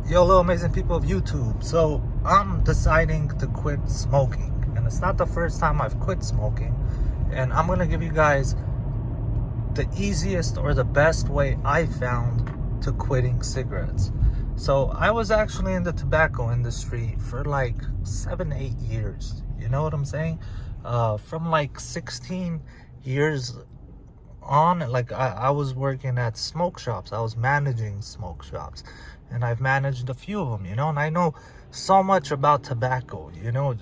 Yo, hello, amazing people of YouTube. So I'm deciding to quit smoking, and it's not the first time I've quit smoking. And I'm gonna give you guys the easiest or the best way I found to quitting cigarettes. So I was actually in the tobacco industry for like 7-8 years. You know what I'm saying? From like 16 years on, like I was working at smoke shops. I was managing smoke shops, and I've managed a few of them, and I know so much about tobacco,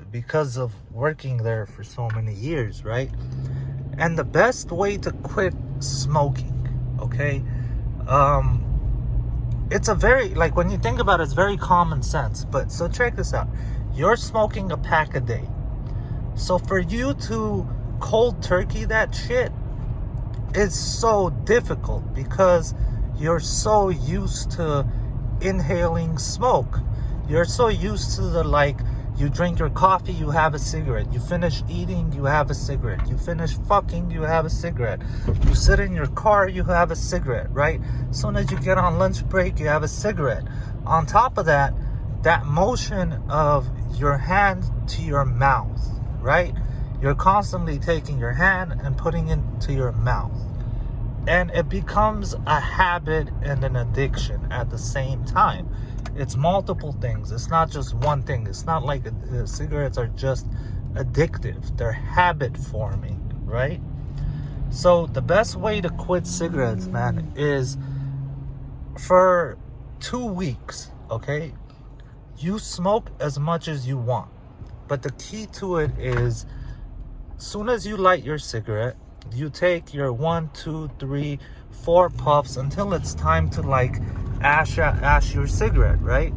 because of working there for so many years, right? And the best way to quit smoking, okay, it's a very, like, when you think about it, it's very common sense. But so check this out. You're smoking a pack a day. So for you to cold turkey that shit, it's so difficult because you're so used to inhaling smoke. You're so used to you drink your coffee, you have a cigarette. You finish eating, you have a cigarette. You finish fucking, you have a cigarette. You sit in your car, you have a cigarette, right? As soon as you get on lunch break, you have a cigarette. On top of that, that motion of your hand to your mouth, right? You're constantly taking your hand and putting it to your mouth. And it becomes a habit and an addiction at the same time. It's multiple things. It's not just one thing. It's not like cigarettes are just addictive. They're habit forming, right? So the best way to quit cigarettes, man, is for 2 weeks, okay? You smoke as much as you want. But the key to it is, soon as you light your cigarette, you take your 1, 2, 3, 4 puffs until it's time to ash your cigarette, right?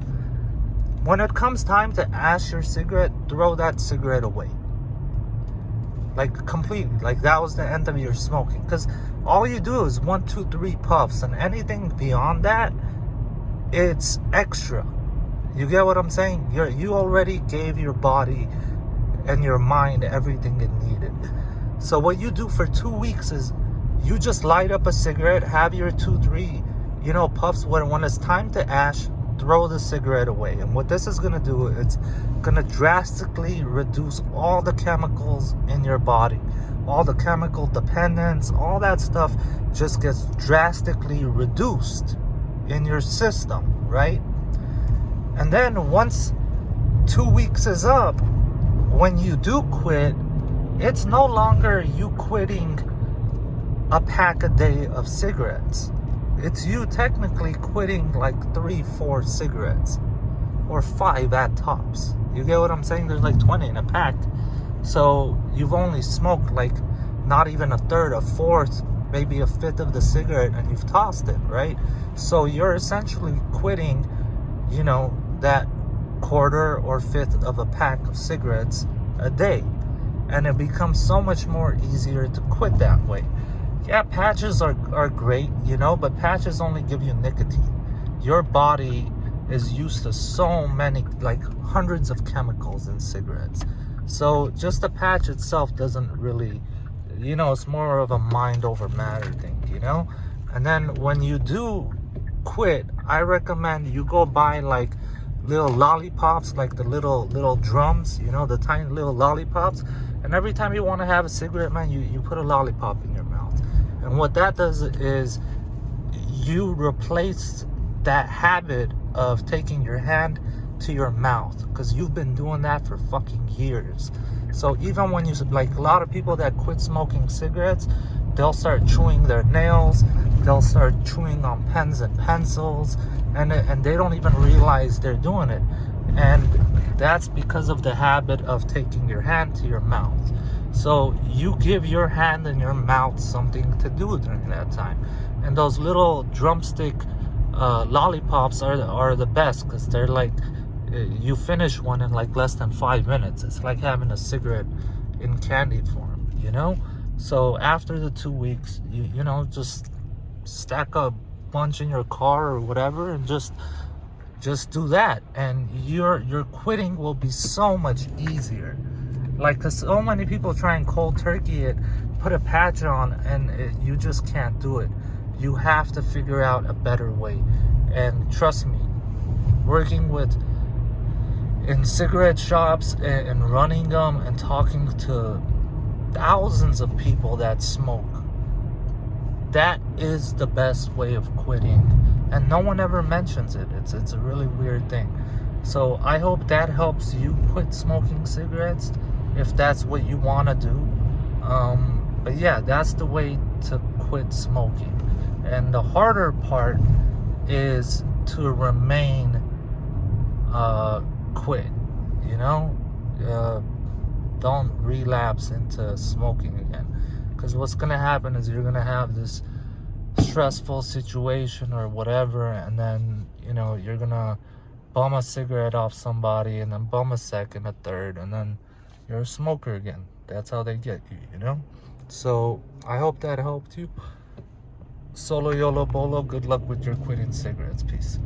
When it comes time to ash your cigarette, throw that cigarette away. Like, completely. Like, that was the end of your smoking. Because all you do is 1, 2, 3 puffs, and anything beyond that, it's extra. You get what I'm saying? You already gave your body and your mind everything it needed. So what you do for 2 weeks is you just light up a cigarette, have your 2, 3, puffs. When it's time to ash, throw the cigarette away. And what this is going to do, it's going to drastically reduce all the chemicals in your body. All the chemical dependence, all that stuff just gets drastically reduced in your system, right? And then once 2 weeks is up, when you do quit, it's no longer you quitting a pack a day of cigarettes. It's you technically quitting like 3, 4 cigarettes, or 5 at tops. You get what I'm saying? There's like 20 in a pack. So you've only smoked like not even a third, a fourth, maybe a fifth of the cigarette, and you've tossed it, right? So you're essentially quitting, that quarter or fifth of a pack of cigarettes a day. And it becomes so much more easier to quit that way. Yeah, patches are great, but patches only give you nicotine. Your body is used to so many, like hundreds of chemicals in cigarettes. So just the patch itself doesn't really, it's more of a mind over matter thing, And then when you do quit, I recommend you go buy like little lollipops, like the little drums, the tiny little lollipops. And every time you want to have a cigarette, man, you put a lollipop in your mouth. And what that does is you replace that habit of taking your hand to your mouth, because you've been doing that for fucking years. So even when you, like, a lot of people that quit smoking cigarettes, they'll start chewing their nails, they'll start chewing on pens and pencils, and they don't even realize they're doing it. And that's because of the habit of taking your hand to your mouth. So you give your hand and your mouth something to do during that time. And those little drumstick lollipops are the best, because they're like, you finish one in like less than 5 minutes. It's like having a cigarette in candy form, So after the 2 weeks, you just stack a bunch in your car or whatever, and just do that, and your quitting will be so much easier. Like, cause so many people try and cold turkey it, put a patch on, and you just can't do it. You have to figure out a better way. And trust me, working with in cigarette shops and running them and talking to thousands of people that smoke. That is the best way of quitting, and no one ever mentions it. It's a really weird thing. So I hope that helps you quit smoking cigarettes if that's what you want to do. But yeah, that's the way to quit smoking. And the harder part is to remain quit, you know? Don't relapse into smoking again. Because what's going to happen is you're going to have this stressful situation or whatever, and then, you know, you're going to bum a cigarette off somebody, and then bum a second, a third, and then you're a smoker again. That's how they get you, you know? So I hope that helped you. Solo YOLO BOLO, good luck with your quitting cigarettes. Peace.